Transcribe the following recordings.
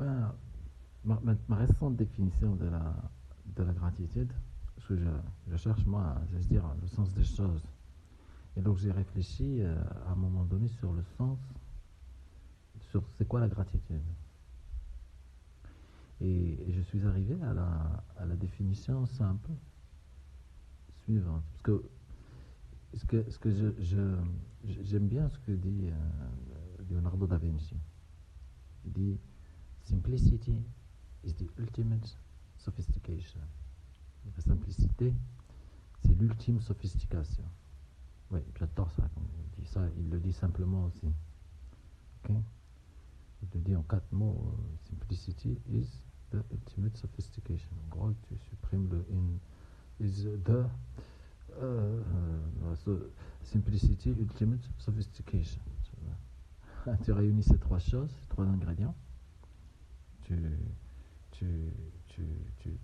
Ben, ma récente définition de la gratitude, ce que je cherche moi, c'est à dire le sens des choses. Et donc j'ai réfléchi à un moment donné sur le sens, sur c'est quoi la gratitude. Et je suis arrivé à la définition simple suivante. Parce que, j'aime bien ce que dit Leonardo da Vinci. Il dit Simplicity is the ultimate sophistication. La simplicité, c'est l'ultime sophistication. Oui, j'adore ça quand il dit ça. Il le dit simplement aussi. Ok. Il le dit en 4 mots. Simplicity is the ultimate sophistication. En gros, tu supprimes le in. Is the so, simplicity, ultimate sophistication. Tu réunis ces 3 choses, ces 3 ingrédients. Tu, tu,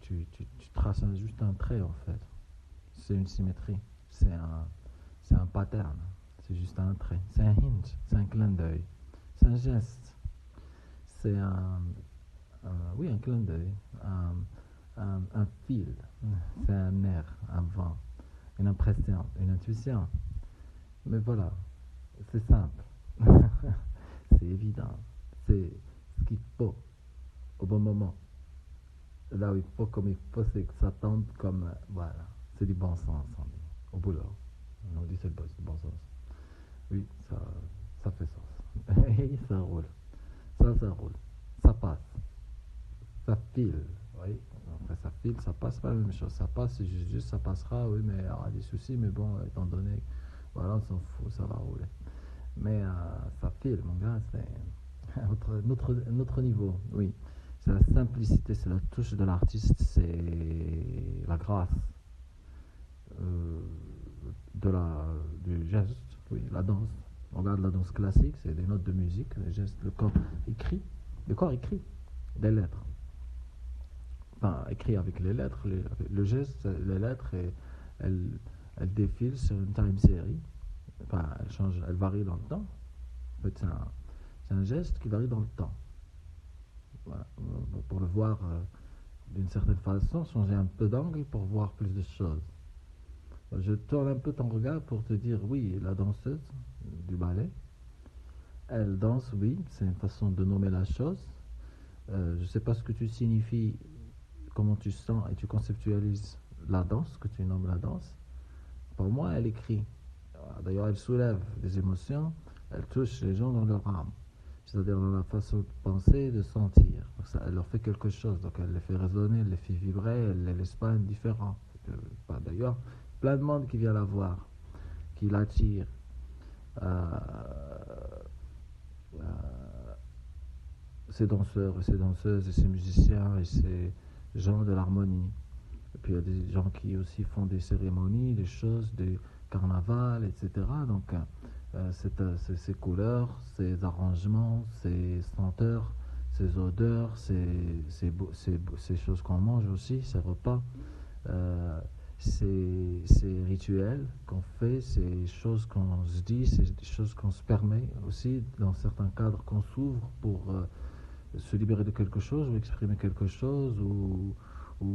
tu traces juste un trait en fait. C'est une symétrie. C'est un pattern. C'est juste un trait. C'est un hint. C'est un clin d'œil. C'est un geste. C'est oui, un clin d'œil. Un fil. C'est un air, un vent, une impression, une intuition. Mais voilà, c'est simple. C'est évident. C'est ce qu'il faut au bon moment. Là où il faut, comme il faut, c'est que ça tombe comme. Voilà. C'est du bon sens, on dit. Au boulot. On dit c'est du bon sens. Oui, ça fait sens. Et ça roule. Ça roule. Ça passe. Ça file. Oui. Après, ça file, ça passe pas la même chose. Ça passe, c'est juste ça passera, oui, mais il y aura des soucis, mais bon, étant donné. Voilà, on s'en fout, ça va rouler. Mais ça file, mon gars, c'est un autre niveau, oui. C'est la simplicité, c'est la touche de l'artiste, c'est la grâce euh, du geste, oui, la danse. On regarde la danse classique, c'est des notes de musique, les gestes, le corps écrit des lettres. Enfin, écrit avec les lettres, le geste, les lettres, et elles, elles défilent sur une time série. Enfin, elles varient dans le temps. En fait, c'est un geste qui varie dans le temps. Voilà. Pour le voir d'une certaine façon, changer un peu d'angle pour voir plus de choses. Je tourne un peu ton regard pour te dire, oui, la danseuse du ballet, elle danse, oui, c'est une façon de nommer la chose. Je ne sais pas ce que tu signifies, comment tu sens et tu conceptualises la danse, que tu nommes la danse. Pour moi, elle écrit. D'ailleurs, elle soulève des émotions, elle touche les gens dans leur âme, c'est-à-dire dans la façon de penser, de sentir. Donc ça, elle leur fait quelque chose, donc elle les fait résonner, elle les fait vibrer, elle les laisse pas indifférents. D'ailleurs, plein de monde qui vient la voir, qui l'attire. Euh, euh, Ces danseurs et ces danseuses et ces musiciens et ces gens de l'harmonie. Et puis il y a des gens qui aussi font des cérémonies, des choses, des carnavals, etc. Donc ces couleurs, ces arrangements, ces senteurs, ces odeurs, ces choses qu'on mange aussi, ces repas, euh, ces rituels qu'on fait, ces choses qu'on se dit, ces choses qu'on se permet aussi, dans certains cadres qu'on s'ouvre pour se libérer de quelque chose ou exprimer quelque chose ou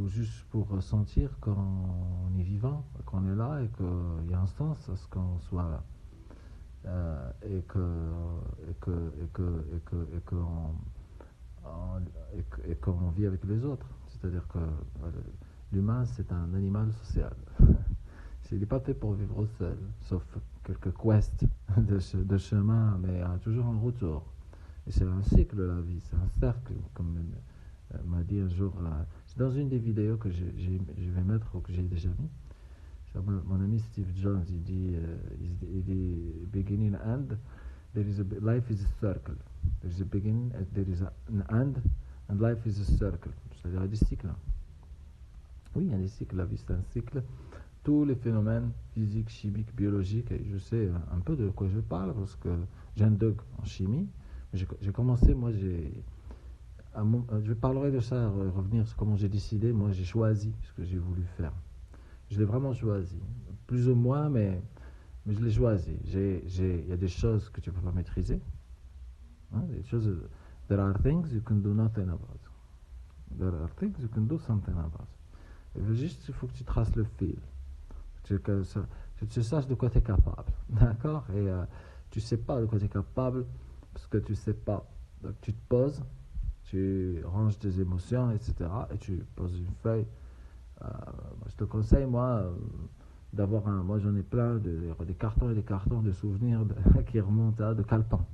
juste pour sentir qu'on est vivant, qu'on est là et qu'il y a un sens à ce qu'on soit là. Et qu'on vit avec les autres. C'est-à-dire que l'humain, c'est un animal social. Il n'est pas fait pour vivre seul, sauf quelques quests de chemin, mais toujours un retour. Et c'est un cycle, la vie, c'est un cercle, comme m'a dit un jour. C'est dans une des vidéos que je vais mettre ou que j'ai déjà mis. Mon ami Steve Jobs, il dit beginning and there is life is a circle. There is a beginning, there is an and life is a circle. C'est-à-dire il y a des cycles. Oui, il y a des cycles. La vie, c'est un cycle. Tous les phénomènes physiques, chimiques, biologiques, et je sais un peu de quoi je parle parce que j'ai un doc en chimie. J'ai commencé, moi, je parlerai de ça, revenir sur comment j'ai décidé. Moi, j'ai choisi ce que j'ai voulu faire. Je l'ai vraiment choisi. Plus ou moins, mais je l'ai choisi. Il y a des choses que tu ne peux pas maîtriser. Hein, des choses, There are things you can do nothing about. There are things you can do something about. Et juste, il faut que tu traces le fil. Que tu saches de quoi tu es capable. D'accord? Et tu sais pas de quoi tu es capable parce que tu sais pas. Donc tu te poses, tu ranges tes émotions, etc. Et tu poses une feuille. Je te conseille, moi, d'avoir un. Moi, j'en ai plein, des cartons et des cartons de souvenirs qui remontent à de calepins.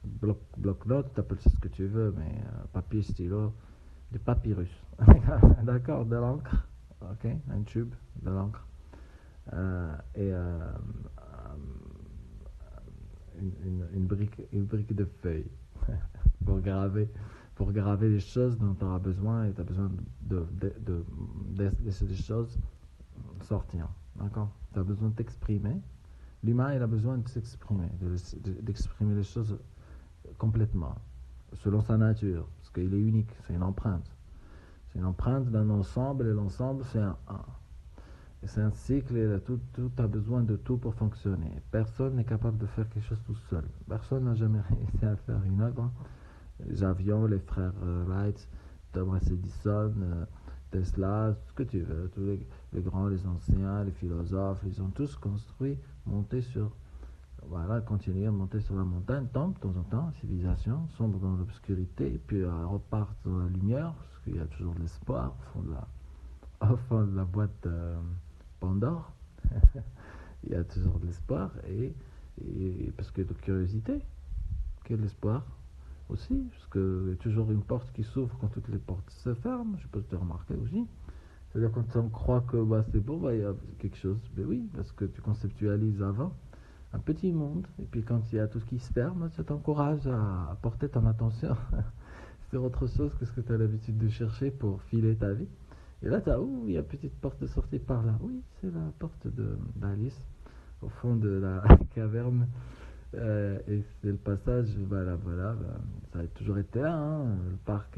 Bloc-notes, tu appelles ça ce que tu veux, mais papier, stylo, du papyrus. D'accord? De l'encre. Ok? Un tube, de l'encre. Et une brique de feuilles pour graver les choses dont tu auras besoin et tu as besoin de laisser des choses sortir. D'accord? Tu as besoin de t'exprimer. L'humain, il a besoin de s'exprimer, d'exprimer les choses complètement, selon sa nature, parce qu'il est unique, c'est une empreinte. C'est une empreinte d'un ensemble et l'ensemble, c'est un. Et c'est un cycle et tout a besoin de tout pour fonctionner. Personne n'est capable de faire quelque chose tout seul. Personne n'a jamais réussi à faire une œuvre. Les avions, les frères Wright, Thomas Edison, Tesla, tout ce que tu veux, tous les grands, les anciens, les philosophes, ils ont tous construit, monté sur, voilà, continué à monter sur la montagne, tombent de temps en temps, civilisation, sombre dans l'obscurité, puis repartent dans la lumière, parce qu'il y a toujours de l'espoir au fond de la boîte Pandore. Il y a toujours de l'espoir, et parce que de curiosité, quel espoir aussi, parce qu'il y a toujours une porte qui s'ouvre quand toutes les portes se ferment, je peux te remarquer aussi. C'est-à-dire quand on croit que c'est bon, il y a quelque chose. Mais oui, parce que tu conceptualises avant un petit monde, et puis quand il y a tout ce qui se ferme, ça t'encourage à porter ton attention sur autre chose que ce que tu as l'habitude de chercher pour filer ta vie. Et là, il y a une petite porte de sortie par là. Oui, c'est la porte d'Alice, au fond de la caverne. Et c'est le passage, voilà, ça a toujours été là, hein, le parc,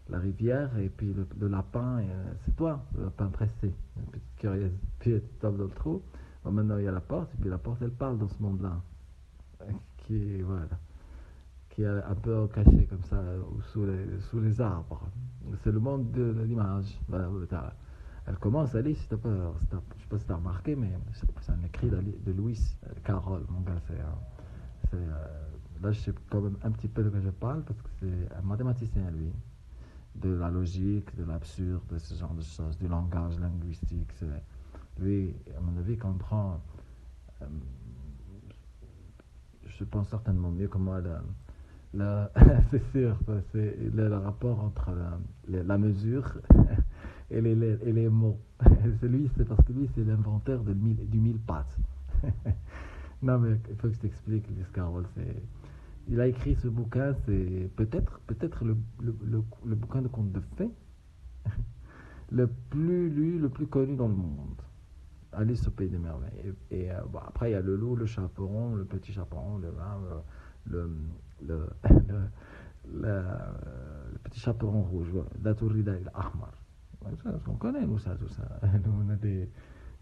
la rivière, et puis le lapin, c'est toi, le lapin pressé, une petite curieuse, puis tu tombes dans le trou. Bon, maintenant il y a la porte, et puis la porte elle parle dans ce monde-là, qui est un peu caché comme ça, sous les arbres. C'est le monde de l'image. Voilà, elle commence, Ali, si t'as pas, je sais pas si t'as remarqué, mais c'est un écrit de Lewis Carroll, mon gars. Là, je sais quand même un petit peu de quoi je parle, parce que c'est un mathématicien, lui, de la logique, de l'absurde, de ce genre de choses, du langage linguistique. Lui, à mon avis, comprend, je pense certainement mieux que moi, c'est sûr, c'est le rapport entre la mesure et les mots. C'est parce que lui, c'est l'inventeur du mille pattes. Non, mais il faut que je t'explique, Lewis Carroll. Il a écrit ce bouquin, c'est peut-être le bouquin de contes de fées le plus lu, le plus connu dans le monde. Alice au pays des merveilles. Et après, il y a le loup, le chaperon, le petit chaperon, le petit chaperon rouge, la tourida et l'ahmar. On connaît, nous, ça, tout ça.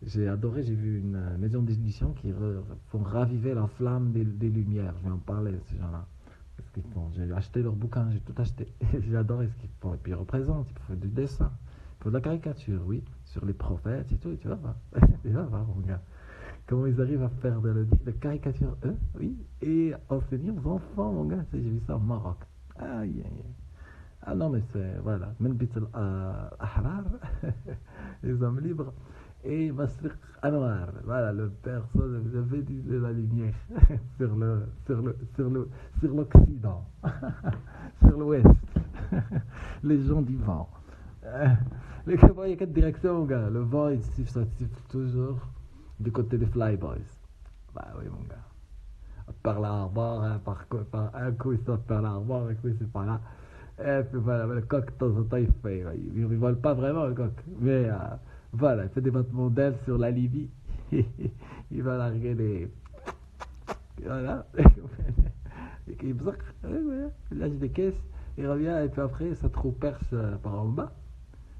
J'ai adoré, j'ai vu une maison d'édition qui font raviver la flamme des lumières. Je vais en parler, ces gens-là. Parce qu'ils font. J'ai acheté leur bouquin, j'ai tout acheté. J'ai adoré ce qu'ils font. Et puis ils représentent, ils font du dessin, ils font de la caricature, oui, sur les prophètes et tout. Et tu vas voir, tu vas voir, mon gars. Comment ils arrivent à faire de caricature, eux, oui, et enseigner aux enfants, mon gars. J'ai vu ça au Maroc. Aïe, aïe, aïe. Ah non, mais c'est, voilà, Menbit al-Ahrar, les hommes libres, et Masriq Anwar, voilà, le personne, vous avez dit de la lumière sur l'Occident, sur l'Ouest, les gens du vent. Il y a quatre directions, mon gars. Le vent, il siffle toujours du côté des Flyboys. Bah oui, mon gars. Par l'arbor, hein, par un coup, il saute par l'arbor, un coup, c'est par là. Et puis voilà, le coq, de temps en temps, il fait. Il ne vole pas vraiment, le coq. Mais voilà, il fait des battements d'ailes sur la Libye. Il va larguer des. Voilà. Il lâche des caisses, il revient, et puis après, ça trouve perce par en bas.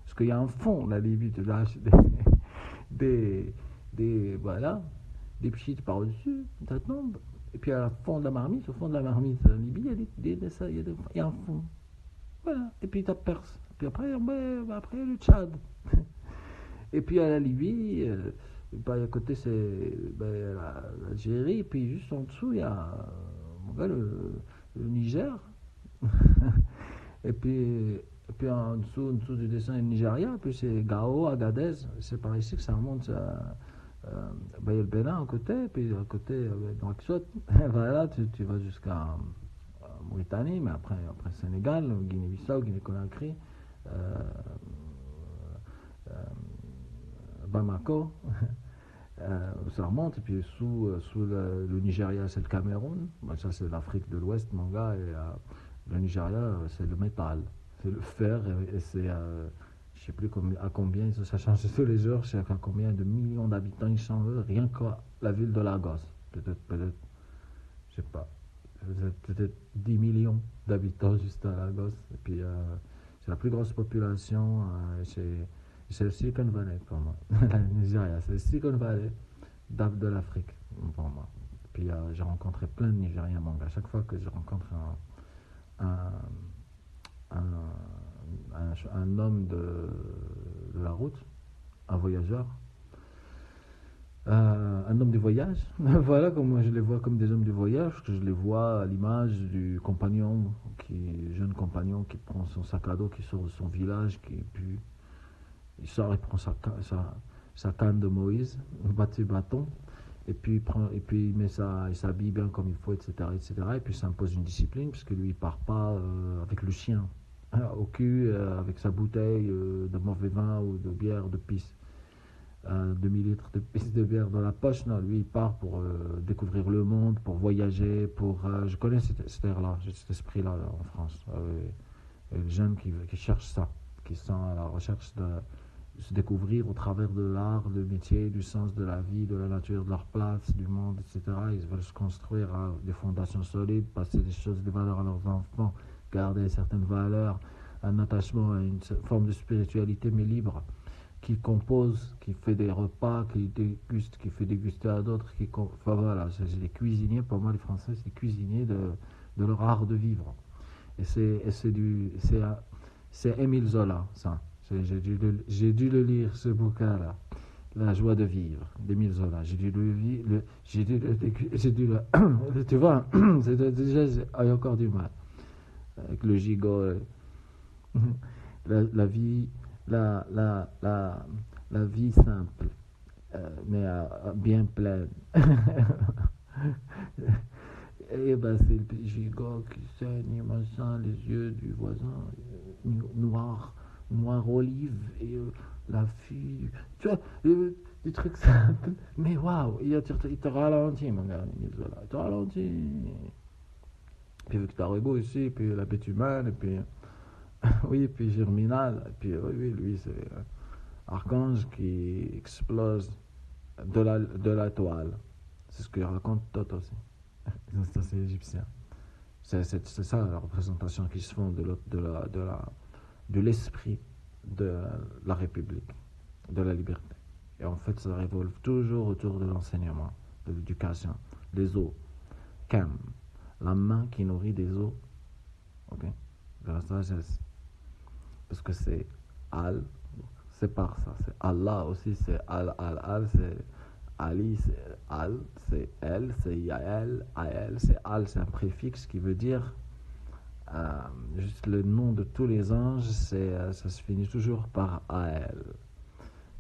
Parce qu'il y a un fond, la Libye, tu lâches voilà, des pchites par-dessus, ça tombe. Et puis, au fond de la marmite, en Libye, il y a un fond. Voilà. Et puis, tu as Perse. Puis après, après, il y a le Tchad. Et puis, à la Libye, à côté, c'est l'Algérie. Et puis, juste en dessous, il y a le Niger. Et puis en dessous du dessin, il y a le Nigeria. Puis c'est Gao, Agadez. C'est par ici que ça remonte à il y a le Bénin à côté. Puis à côté, Nouakchott. Voilà, tu vas jusqu'à Mauritanie, mais après Sénégal, Guinée-Bissau, Guinée-Conakry, euh, euh, Bamako. Ça remonte, et puis sous le Nigeria, c'est le Cameroun. Ça, c'est l'Afrique de l'Ouest, mon gars. Et le Nigeria, c'est le métal, c'est le fer, et c'est. Je sais plus à combien, ça change tous les jours, je sais à combien de millions d'habitants ils sont, rien que la ville de Lagos. Peut-être, je sais pas, peut-être 10 millions d'habitants juste à Lagos. Et puis, c'est la plus grosse population, c'est le Silicon Valley pour moi. Le Nigeria, c'est le Silicon Valley de l'Afrique pour moi. Puis, j'ai rencontré plein de Nigériens, mon gars. À chaque fois que je rencontre un, un homme de la route, un voyageur, un homme du voyage. Voilà, comme moi je les vois comme des hommes du voyage, que je les vois à l'image du compagnon, jeune compagnon qui prend son sac à dos, qui sort de son village, puis il sort, il prend sa canne de Moïse, battu bâton, et puis il s'habille bien comme il faut, etc., etc., et puis ça impose une discipline, parce que lui il part pas avec le chien au cul, avec sa bouteille de mauvais vin ou de bière de pisse, demi-litre de pisse de bière dans la poche. Non, lui il part pour découvrir le monde, pour voyager, je connais cet air-là, cet esprit-là en France, les jeunes qui cherchent ça, qui sont à la recherche de se découvrir au travers de l'art, du métier, du sens de la vie, de la nature, de leur place, du monde, etc. Ils veulent se construire des fondations solides, passer des choses, des valeurs à leurs enfants, garder certaines valeurs, un attachement à une forme de spiritualité, mais libre, qui compose, qui fait des repas, qui déguste, qui fait déguster à d'autres, enfin voilà, c'est des cuisiniers. Pour moi, les Français, c'est des cuisiniers de leur art de vivre. Et c'est Émile Zola, ça. J'ai dû le lire, ce bouquin-là. La joie de vivre, d'Émile Zola. J'ai dû le tu vois, déjà, j'ai encore du mal. Avec le gigot, la vie, la vie simple, mais bien pleine. Et ben c'est le gigot qui saigne, machin, les yeux du voisin, noir olive, et la fille, tu vois, des trucs simples, mais waouh, il te ralentit, mon gars, il te ralentit. Puis Victor Hugo ici, puis la bête humaine, et puis, oui, puis Germinal, et puis, oui, lui, c'est Archange qui explose de la toile. C'est ce que raconte Tot aussi. C'est égyptien. C'est ça la représentation qui se font de l'esprit de la République, de la liberté. Et en fait, ça révolve toujours autour de l'enseignement, de l'éducation, des eaux. Cam, la main qui nourrit des eaux, ok, de la sagesse. Parce que c'est Al, c'est par ça. C'est Allah aussi, c'est Al, c'est Ali, c'est Al, c'est Elle, c'est Yael, Ael, c'est Al, c'est un préfixe qui veut dire juste le nom de tous les anges, ça se finit toujours par Ael.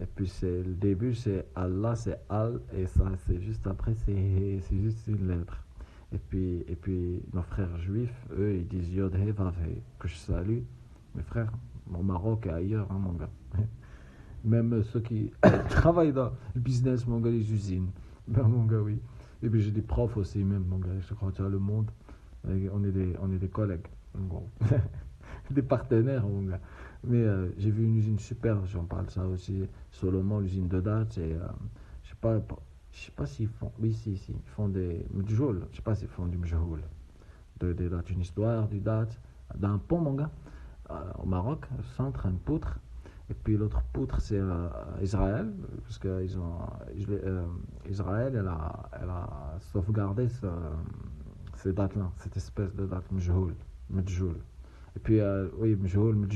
Et puis le début, c'est Allah, c'est Al, et ça, c'est juste après, c'est juste une lettre. Et puis nos frères juifs, eux, ils disent Yod He Vav He, que je salue mes frères, au Maroc et ailleurs, hein, mon gars. Même ceux qui travaillent dans le business, mon gars, les usines. Ben, mon gars, oui. Et puis j'ai des profs aussi, même, mon gars, je crois que tu as le monde. On est des collègues, bon. Des partenaires, mon gars. Mais j'ai vu une usine super, j'en parle ça aussi, Solomon, l'usine de dates, et je sais pas s'ils font, oui, si, ils font du mjoul, je sais pas s'ils font du mjoul, de une histoire, du date, d'un pont, mon gars, au Maroc, au centre, une poutre, Et puis l'autre poutre, c'est Israël, parce que Israël, elle a sauvegardé ces dates-là, cette espèce de date Mejhoul. Et puis, oui, Mejhoul,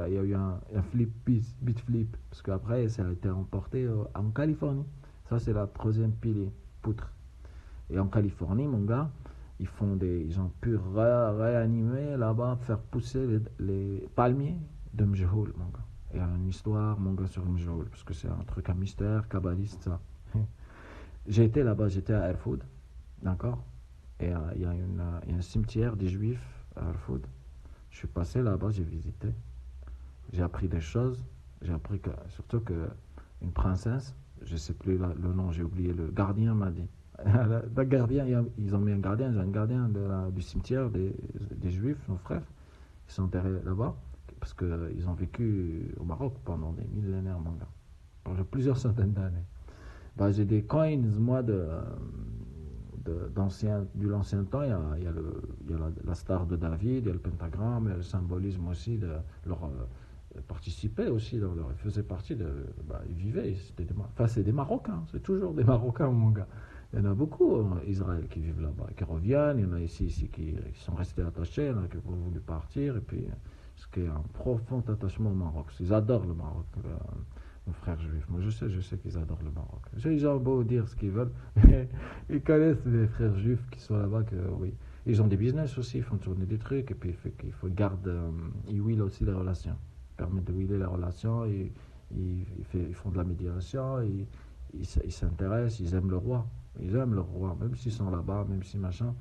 il y a eu un bit flip, parce qu'après, ça a été emporté en Californie. Ça, c'est la troisième pilier, poutre. Et en Californie, mon gars, ils ont pu réanimer là-bas, faire pousser les palmiers de Mjhoul, mon gars. Il y a une histoire, mon gars, sur Mjhoul, parce que c'est un truc à mystère, kabbaliste, ça. J'ai été là-bas, j'étais à Erfoud, d'accord. Et il y a un cimetière des Juifs à Erfoud. Je suis passé là-bas, j'ai visité. J'ai appris des choses. J'ai appris que, surtout que une princesse, je ne sais plus le nom, j'ai oublié, le gardien m'a dit. Le gardien, ils ont mis un gardien, du cimetière des Juifs, nos frères. Ils sont enterrés là-bas parce qu'ils ont vécu au Maroc pendant des millénaires, mon gars. Pendant plusieurs centaines d'années. Bah, j'ai des coins, moi, de l'ancien temps. Il y a la star de David, il y a le pentagramme, il y a le symbolisme aussi de leur participer aussi, ils faisaient partie de. Bah, ils vivaient, c'est des Marocains, c'est toujours des Marocains, mon gars. Il y en a beaucoup en Israël qui vivent là-bas, qui reviennent. Il y en a ici qui sont restés attachés, il y en a qui ont voulu partir. Et puis, ce qui est un profond attachement au Maroc. Ils adorent le Maroc, nos frères juifs. Moi, je sais qu'ils adorent le Maroc. Ils ont beau dire ce qu'ils veulent, mais ils connaissent les frères juifs qui sont là-bas, que oui. Ils ont des business aussi, ils font tourner des trucs, et puis il garder, ils huilent aussi les relations. Ils permettent de huiler les relations, ils font de la médiation, ils s'intéressent, ils aiment le roi. Ils aiment le roi, même s'ils sont là-bas, même si machin.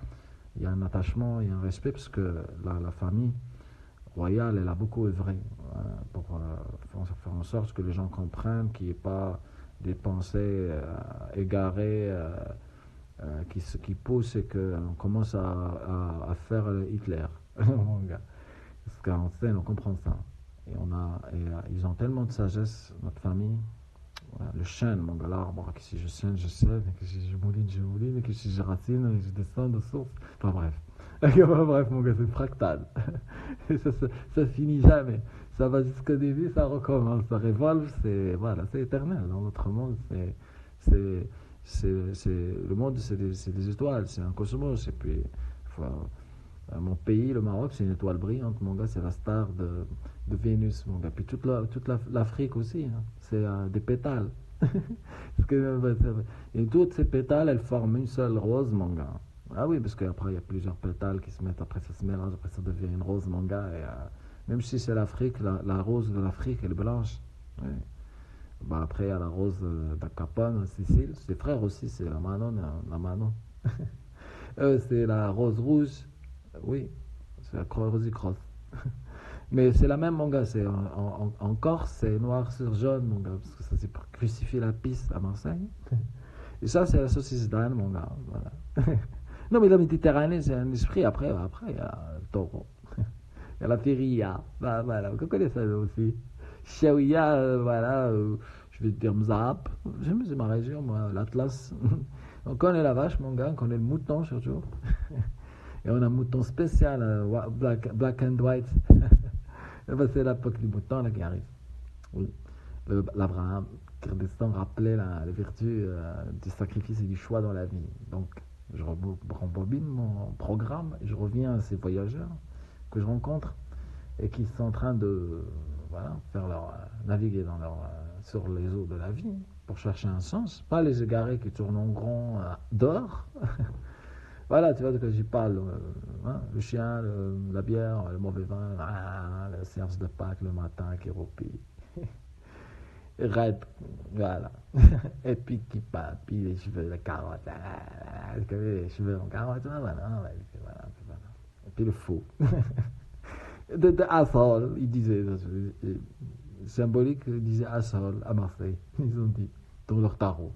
Il y a un attachement, il y a un respect, parce que la famille royale, elle a beaucoup œuvré pour faire en sorte que les gens comprennent qu'il n'y ait pas des pensées égarées qui poussent et qu'on commence à faire Hitler. Mon gars. Parce qu'en scène, on comprend ça. Ils ont tellement de sagesse, notre famille. Voilà, le chêne, mon gars, l'arbre, que si je sène, je sève, que si je mouline, que si je racine, je descends de source. Enfin bref. Enfin, bref, mon gars, c'est fractal. Ça finit jamais. Ça va jusqu'au début, ça recommence. Ça révolve, c'est éternel. Dans notre monde, le monde, c'est des étoiles, c'est un cosmos. Et puis, faut, mon pays, le Maroc, c'est une étoile brillante, mon gars, c'est la star de Vénus, mon gars. Puis toute l'Afrique aussi, hein, c'est des pétales. Et toutes ces pétales, elles forment une seule rose, mon gars. Ah oui, parce qu'après, il y a plusieurs pétales qui se mettent, après ça se mélange, après ça devient une rose, mon gars. Et, même si c'est l'Afrique, la rose de l'Afrique, elle est blanche. Oui. Bah, après, il y a la rose d'Acapone, en Sicile. Ses frères aussi, c'est la Manon. La Manon. C'est la rose rouge. Oui, c'est la Rosicross. Mais c'est la même, mon gars. En Corse, c'est noir sur jaune, mon gars. Parce que ça, c'est pour crucifier la piste à Marseille. Et ça, c'est la saucisse d'âne, mon gars. Voilà. Non, mais la Méditerranée, c'est un esprit. Après, il y a le taureau. Il y a la feria. Bah, voilà, vous connaissez ça aussi. Shawiya, voilà. Je vais te dire Mzap. C'est ma région, moi, l'Atlas. On connaît la vache, mon gars. On connaît le mouton, surtout. Et on a un mouton spécial, black and white. C'est l'époque du mouton là, qui arrive. Oui. L'Abraham, Kurdistan rappelait les vertus du sacrifice et du choix dans la vie. Donc, je rembobine mon programme et je reviens à ces voyageurs que je rencontre et qui sont en train de faire naviguer sur les eaux de la vie pour chercher un sens. Pas les égarés qui tournent en rond dehors. Voilà, tu vois de quoi j'y parle. Le chien, la bière, le mauvais vin, le service de Pâques le matin qui roupille. Red, voilà. Et puis qui part, puis les cheveux de carotte. Les cheveux en carotte, voilà. Et puis le faux. de Asshole, il disait, symbolique, il disait Asshole à Marseille. Ils ont dit, dans leur tarot.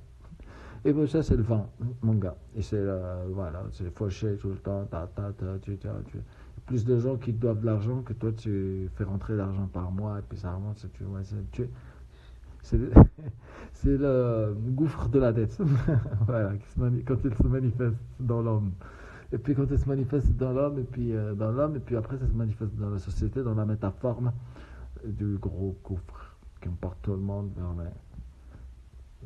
Et bien ça c'est le vent, mon gars. Et c'est c'est fauché tout le temps, plus de gens qui te doivent de l'argent que toi tu fais rentrer l'argent par mois et puis ça remonte, c'est le gouffre de la dette. Voilà, quand il se manifeste dans l'homme. Et puis quand il se manifeste dans l'homme, et puis après ça se manifeste dans la société, dans la métaphore du gros gouffre. qui emporte tout le monde vers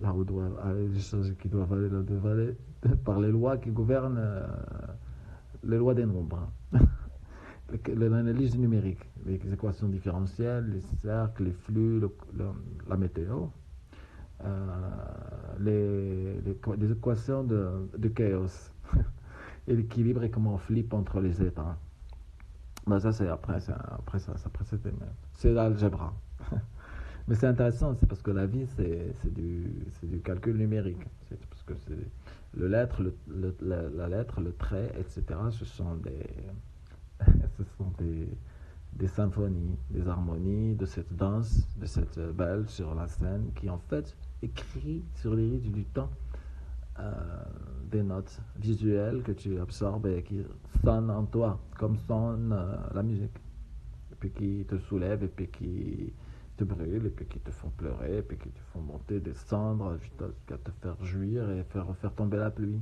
là où doivent aller les choses qui doivent aller par les lois qui gouvernent les lois des nombres. L'analyse numérique, les équations différentielles, les cercles, les flux, la météo, les équations de chaos et l'équilibre et comment on flippe entre les états. Ben ça c'est après, c'est l'algèbre. Mais c'est intéressant, c'est parce que la vie c'est du calcul numérique. C'est parce que c'est la lettre, le trait, etc. Ce sont ce sont des symphonies, des harmonies de cette danse, de cette belle sur la scène qui en fait écrit sur les rides du temps des notes visuelles que tu absorbes et qui sonnent en toi, comme sonne la musique, et puis qui te soulèvent, et puis qui te brûlent, et puis qui te font pleurer, et puis qui te font monter, descendre, jusqu'à te faire jouir et faire tomber la pluie.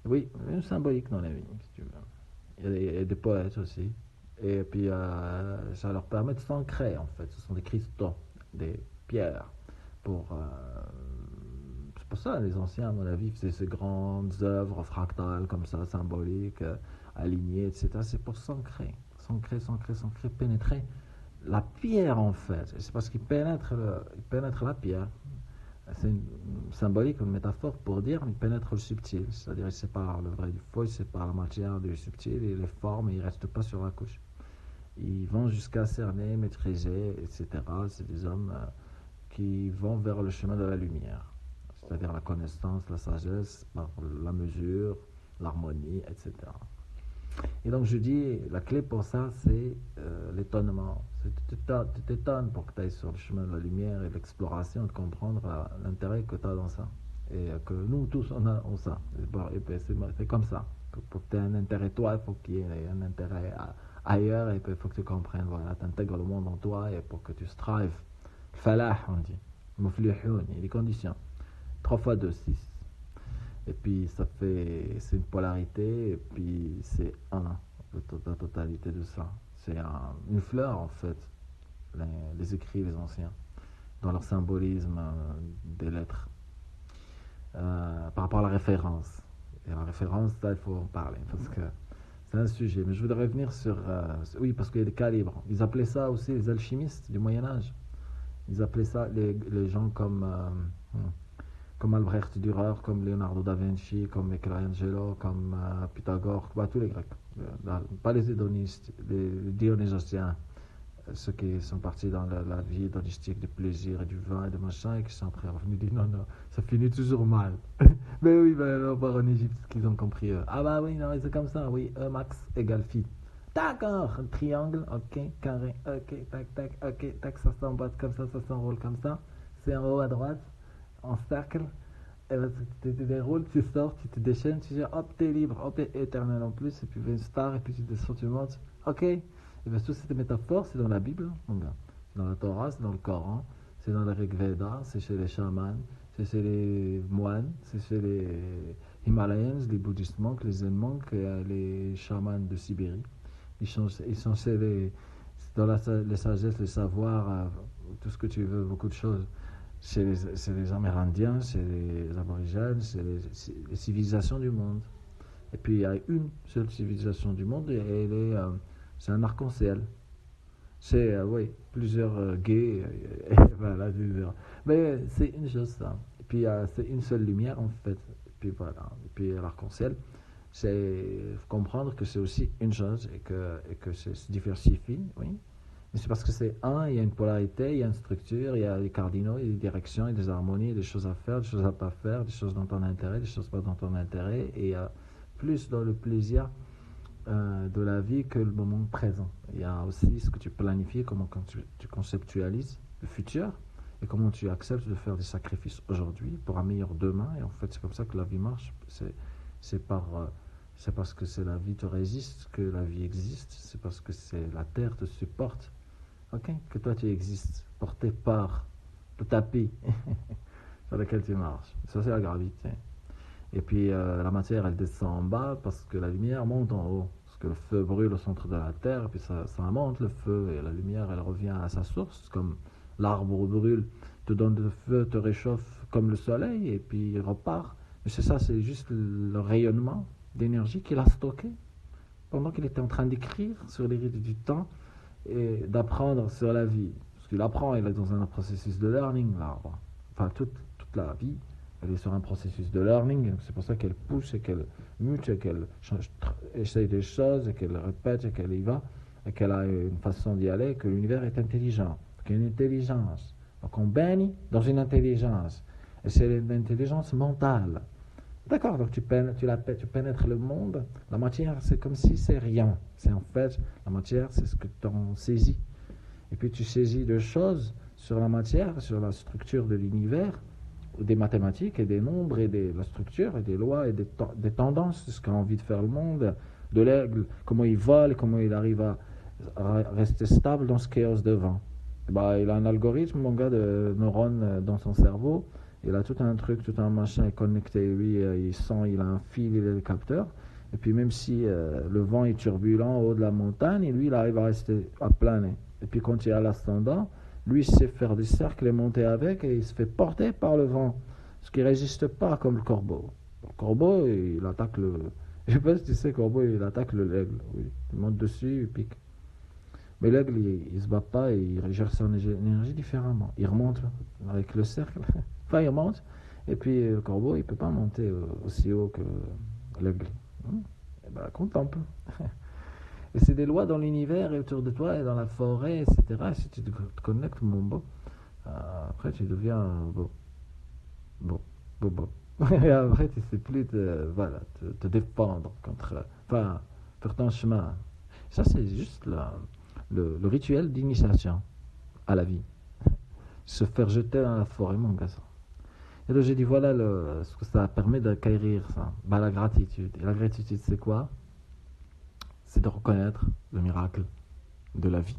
Oui, une symbolique dans la vie, si tu veux. Il y a des poètes aussi. Et puis, ça leur permet de s'ancrer, en fait. Ce sont des cristaux, des pierres. C'est pour ça, les anciens, à mon avis, faisaient ces grandes œuvres fractales, comme ça, symboliques, alignées, etc. C'est pour s'ancrer. S'ancrer, pénétrer la pierre, en fait. Et c'est parce qu'ils pénètrent la pierre. C'est une symbolique, une métaphore pour dire il pénètre le subtil, c'est-à-dire il sépare le vrai du faux, il sépare la matière du subtil et les formes, et ils ne restent pas sur la couche. Ils vont jusqu'à cerner, maîtriser, etc. C'est des hommes qui vont vers le chemin de la lumière, c'est-à-dire la connaissance, la sagesse, par la mesure, l'harmonie, etc. Et donc je dis, la clé pour ça, c'est l'étonnement. Tu t'étonnes pour que tu ailles sur le chemin de la lumière et l'exploration, de comprendre l'intérêt que tu as dans ça. Et que nous tous, on a ça. Et puis, c'est comme ça. Pour que tu aies un intérêt toi, il faut qu'il y ait un intérêt ailleurs, et puis il faut que tu comprennes, voilà, tu intègres le monde en toi, et pour que tu strives. Falah, on dit. Muflihun, il y a des conditions. 3 fois 2, 6. Et puis c'est une polarité, et puis c'est la totalité de ça. C'est une fleur en fait, les écrits des anciens, dans leur symbolisme des lettres. Par rapport à la référence. Et la référence, ça il faut en parler, parce que c'est un sujet. Mais je voudrais revenir sur... oui, parce qu'il y a des calibres. Ils appelaient ça aussi les alchimistes du Moyen-Âge. Ils appelaient ça les gens comme Albrecht Dürer, comme Leonardo da Vinci, comme Michelangelo, comme Pythagore, tous les Grecs. Pas les hédonistes, les Dionysiens, ceux qui sont partis dans la vie hédonistique du plaisir et du vin et de machin, et qui sont après revenus dire non, ça finit toujours mal. Mais oui, on va voir en Égypte ce qu'ils ont compris. Ah bah oui, non, c'est comme ça, oui, E max égale phi. D'accord, un triangle, ok, carré, ok, ok, tac, ça s'emboîte comme ça s'enroule comme ça. C'est en haut à droite, en cercle, et là tu te déroules, tu sors, tu te déchaînes, tu dis hop, t'es libre, hop, t'es éternel en plus, et puis une star, et puis tu descends, tu montes, ok. Et bien toutes ces métaphores, c'est dans la Bible, mon gars. C'est dans la Torah, c'est dans le Coran, c'est dans le Rig Veda, c'est chez les chamans, c'est chez les moines, c'est chez les Himalayans, les bouddhistes monks, les zen monks, les chamans de Sibérie. Ils sont chez dans les sagesses, les savoirs, tout ce que tu veux, beaucoup de choses. Chez les Amérindiens, chez les Aborigènes, chez les civilisations du monde. Et puis il y a une seule civilisation du monde, et c'est un arc-en-ciel. C'est, oui, plusieurs gays, et voilà, mais c'est une chose ça. Et puis c'est une seule lumière en fait. Et puis voilà, et puis l'arc-en-ciel, c'est comprendre que c'est aussi une chose, et que ça se diversifie, oui. Mais c'est parce que c'est il y a une polarité, il y a une structure, il y a des cardinaux, il y a des directions, il y a des harmonies, il y a des choses à faire, des choses à pas faire, des choses dans ton intérêt, des choses pas dans ton intérêt, et plus dans le plaisir de la vie que le moment présent. Il y a aussi ce que tu planifies, comment tu conceptualises le futur, et comment tu acceptes de faire des sacrifices aujourd'hui pour un meilleur demain. Et en fait, c'est comme ça que la vie marche. C'est parce que c'est la vie te résiste que la vie existe. C'est parce que c'est la terre te supporte, ok, que toi tu existes, porté par le tapis sur lequel tu marches. Ça, c'est la gravité. Et puis la matière, elle descend en bas parce que la lumière monte en haut. Parce que le feu brûle au centre de la terre, et puis ça monte le feu, et la lumière, elle revient à sa source, comme l'arbre brûle, te donne le feu, te réchauffe comme le soleil, et puis il repart. Mais c'est ça, c'est juste le rayonnement d'énergie qu'il a stocké pendant qu'il était en train d'écrire sur les rites du temps et d'apprendre sur la vie. Parce qu'il apprend, il est dans un processus de learning, l'arbre. Enfin, toute la vie, elle est sur un processus de learning. C'est pour ça qu'elle pousse et qu'elle mute et qu'elle essaye des choses et qu'elle répète et qu'elle y va et qu'elle a une façon d'y aller, que l'univers est intelligent, qu'il y a une intelligence. Donc on baigne dans une intelligence. Et c'est l'intelligence mentale. D'accord, donc tu pénètres le monde. La matière, c'est comme si c'est rien. C'est en fait, la matière, c'est ce que tu en saisis. Et puis tu saisis des choses sur la matière, sur la structure de l'univers, des mathématiques et des nombres et de la structure et des lois et des tendances, ce qu'a envie de faire le monde, de l'aigle, comment il vole, comment il arrive à rester stable dans ce chaos de vent. Bah, il a un algorithme, mon gars, de neurones dans son cerveau. Il a tout un truc, tout un machin connecté. Lui, il sent, il a un fil, il a des capteurs. Et puis même si le vent est turbulent au haut de la montagne, et lui, il arrive à rester à planer. Et puis quand il est à l'ascendant, lui, il sait faire des cercles et monter avec, et il se fait porter par le vent. Ce qui ne résiste pas comme le corbeau. Le corbeau, il attaque le... Je sais pas si tu sais, le corbeau, il attaque l'aigle. Oui. Il monte dessus, il pique. Mais l'aigle, il ne se bat pas et il gère son énergie différemment. Il remonte avec le cercle. Enfin, il remonte. Et puis, le corbeau, il ne peut pas monter aussi haut que l'aigle. Et ben, contemple. Et c'est des lois dans l'univers et autour de toi et dans la forêt, etc. Et si tu te connectes, mon beau, après, tu deviens beau. Beau. Et après, tu ne sais plus te défendre contre... Enfin, faire ton chemin. Ça, c'est juste le rituel d'initiation à la vie. Se faire jeter dans la forêt, mon gars. Et donc j'ai dit, voilà ce que ça permet d'acquérir, ça. Bah, la gratitude. Et la gratitude, c'est quoi? C'est de reconnaître le miracle de la vie.